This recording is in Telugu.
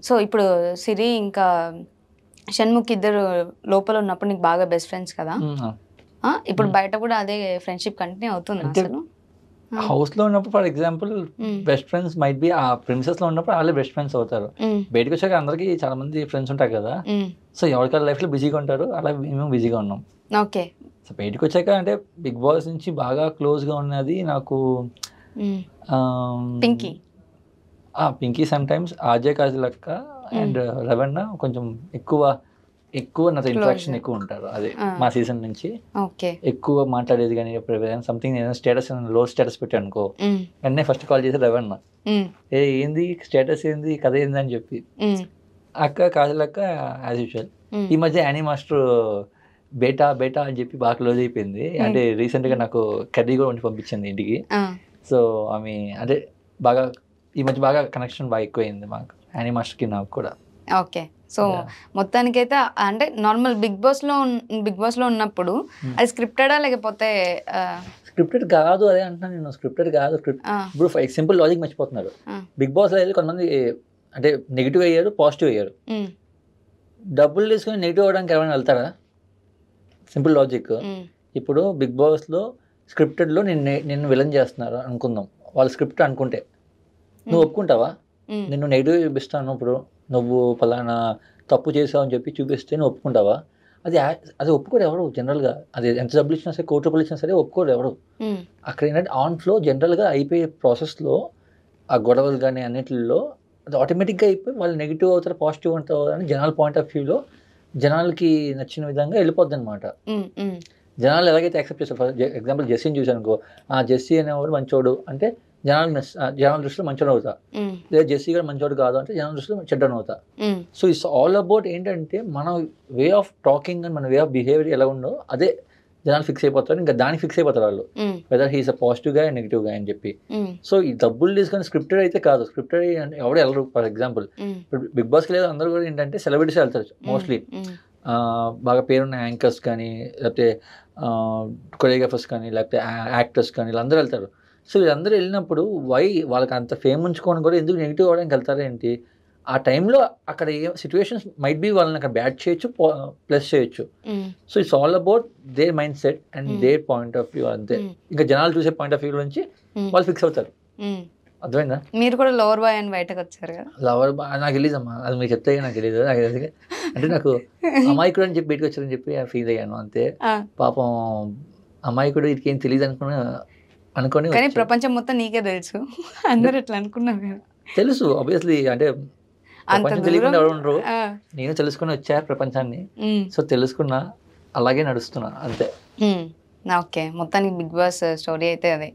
సో ఇప్పుడు సిరి ఇంకా షణ్ముఖ్ ఇద్దరు లోపల ఉన్నప్పుడు నీకు బాగా బెస్ట్ ఫ్రెండ్స్ కదా? ఇప్పుడు బయట కూడా అదే ఫ్రెండ్షిప్ కంటిన్యూ అవుతుంది అసలు? హౌస్లో ఉన్నప్పుడు for example best friends might be ఆ ప్రిన్సెస్లో ఉన్నప్పుడు వాళ్ళే బెస్ట్ ఫ్రెండ్స్ అవుతారు. బయటకు వచ్చాక అందరికీ చాలా మంది ఫ్రెండ్స్ ఉంటారు కదా, సో ఎవరికాల లైఫ్లో బిజీగా ఉంటారు, అలా మేము బిజీగా ఉన్నాం. ఓకే. సో బయటకు వచ్చాక అంటే బిగ్ బాస్ నుంచి బాగా క్లోజ్గా ఉన్నది నాకు Pinky. Pinky some times, RJ కాజలక్క అండ్ రవణ కొంచెం ఎక్కువ నాతో ఇంటరాక్షన్ ఎక్కువ ఉంటారు. అదే మా సీజన్ నుంచి ఎక్కువ మాట్లాడేది. కానీ సంథింగ్ నేను స్టేటస్ లో స్టేటస్ పెట్టాను అనుకో, వెంటనే ఫస్ట్ కాల్ చేసి రవణ ఏంది స్టేటస్ ఏంది కథ ఏంది అని చెప్పి, అక్క కాజలక్క యాజ్ యూజువల్. ఈ మధ్య యానీ మాస్టర్ బేటా అని చెప్పి బాగా క్లోజ్ అయిపోయింది. అంటే రీసెంట్ గా నాకు కర్రీ కూడా వండి పంపించింది ఇంటికి. సో ఆమె అంటే బాగా ఈ మధ్య బాగా కనెక్షన్ బాగా ఎక్కువైంది మాకు, యానీ మాస్టర్ కి నాకు కూడా. ఓకే. సో మొత్తానికైతే అంటే నార్మల్ బిగ్ బాస్ లో ఉన్నప్పుడు అది స్క్రిప్టెడా లేకపోతే? స్క్రిప్టెడ్ కాదు, అదే అంటున్నాను నేను, స్క్రిప్టెడ్ కాదు. ఇప్పుడు సింపుల్ లాజిక్ మర్చిపోతున్నారు. బిగ్ బాస్ లో వెళ్ళి కొంతమంది అంటే నెగిటివ్ అయ్యారు, పాజిటివ్ అయ్యారు. డబ్బులు తీసుకుని నెగిటివ్ అవ్వడానికి ఎవరైనా వెళ్తారా? Simple logic. ఇప్పుడు బిగ్ బాస్ లో స్క్రిప్టెడ్ లో నిన్ను విలన్ చేస్తున్నారు అనుకుందాం, వాళ్ళు స్క్రిప్ట్ అనుకుంటే నువ్వు ఒప్పుకుంటావా? నిన్ను నెగిటివ్ చూపిస్తాను, ఇప్పుడు నువ్వు ఫలానా తప్పు చేసావు అని చెప్పి చూపిస్తే నువ్వు ఒప్పుకుంటావా? అది ఒప్పుకోరు ఎవరు జనరల్గా. అది ఎంత డబ్బులు ఇచ్చినా సరే, కోటి రూపాయలు ఇచ్చినా సరే ఒప్పుకోరు ఎవరు. అక్కడ ఏంటంటే ఆన్ ఫ్లో జనరల్గా అయిపోయే ప్రాసెస్లో ఆ గొడవలు కానీ అన్నిటిలో అది ఆటోమేటిక్గా అయిపోయి వాళ్ళు నెగిటివ్ అవుతారు, పాజిటివ్ అవుతారు అని జనాల పాయింట్ ఆఫ్ వ్యూలో జనాలకి నచ్చిన విధంగా వెళ్ళిపోద్ది అనమాట. జనాలు ఎలాగైతే యాక్సెప్ట్ చేస్తారు, ఫర్ ఎగ్జాంపుల్ జెస్సీని చూసాను అనుకో, జెస్సీ అనేవాడు మంచోడు అంటే జనాల దృష్టిలో మంచోడు అవుతా, లేదా జెస్సీ కూడా మంచోడు కాదు అంటే జనాల దృష్టిలో చెడ్డను అవుతా. సో ఇట్స్ ఆల్ అబౌట్ ఏంటంటే మన వే ఆఫ్ టాకింగ్ అండ్ మన వే ఆఫ్ బిహేవియర్ ఎలా ఉందో అదే జనాలు ఫిక్స్ అయిపోతారు, ఇంకా దానికి ఫిక్స్ అయిపోతారు వాళ్ళు, వెదర్ హీస్ అ పాజిటివ్ గా నెగిటివ్ గా అని చెప్పి. సో ఈ డబ్బులు తీసుకొని స్క్రిప్టెడ్ అయితే కాదు. స్క్రిప్టెడ్ అంటే ఎవరు వెళ్ళరు. ఫర్ ఎగ్జాంపుల్ బిగ్ బాస్కి లేదు, అందరూ కూడా ఏంటంటే సెలబ్రిటీస్ వెళ్తారు మోస్ట్లీ. బాగా పేరున్న యాంకర్స్ కానీ, లేకపోతే కొరియోగ్రాఫర్స్ కానీ, లేకపోతే యాక్టర్స్ కానీ, వీళ్ళందరూ వెళ్తారు. సో వీళ్ళందరూ వెళ్ళినప్పుడు వాళ్ళకి అంత ఫేమ్ ఉంచుకొని కూడా ఎందుకు నెగిటివ్ అవ్వడానికి వెళ్తారు ఏంటి? ఆ టైంలో అక్కడ ఏ సిచ్యువేషన్స్ మైట్ బి వాళ్ళని అక్కడ బ్యాడ్ చేయొచ్చు, ప్లస్ చేయొచ్చు. So it's all about their mindset and their point of view అంతే. ఇంకా జనాలు చూసే పాయింట్ ఆఫ్ వ్యూ నుంచి వాళ్ళు ఫిక్స్ అవుతారు. అర్థమైందా? మీరు కూడా లవర్ బాయ్ అని బయటకు వచ్చారు కదా? లవర్ బాయ్ నాకు తెలియదమ్మా, అది మీరు చెప్తే నాకు తెలియదు. అంటే నాకు అమాయకుడు అని చెప్పి బయటకు వచ్చారని చెప్పి ఫీల్ అయ్యాను అంతే. పాపం అమాయకుడు ఇదికేం తెలియదు అనుకొని కానీ ప్రపంచం మొత్తం నీకే తెలుసు, అందరు ఎట్లా అనుకున్నారు కదా? తెలుసు ఆబ్వియస్లీ, అంటే ప్రపంచం తెలియకుండా ఎవరు ఉండరు. నేను తెలుసుకుని వచ్చా ప్రపంచాన్ని, సో తెలుసుకున్నా, అలాగే నడుస్తున్నా అంతే. ఓకే. మొత్తానికి బిగ్ బాస్ స్టోరీ అయితే అదే.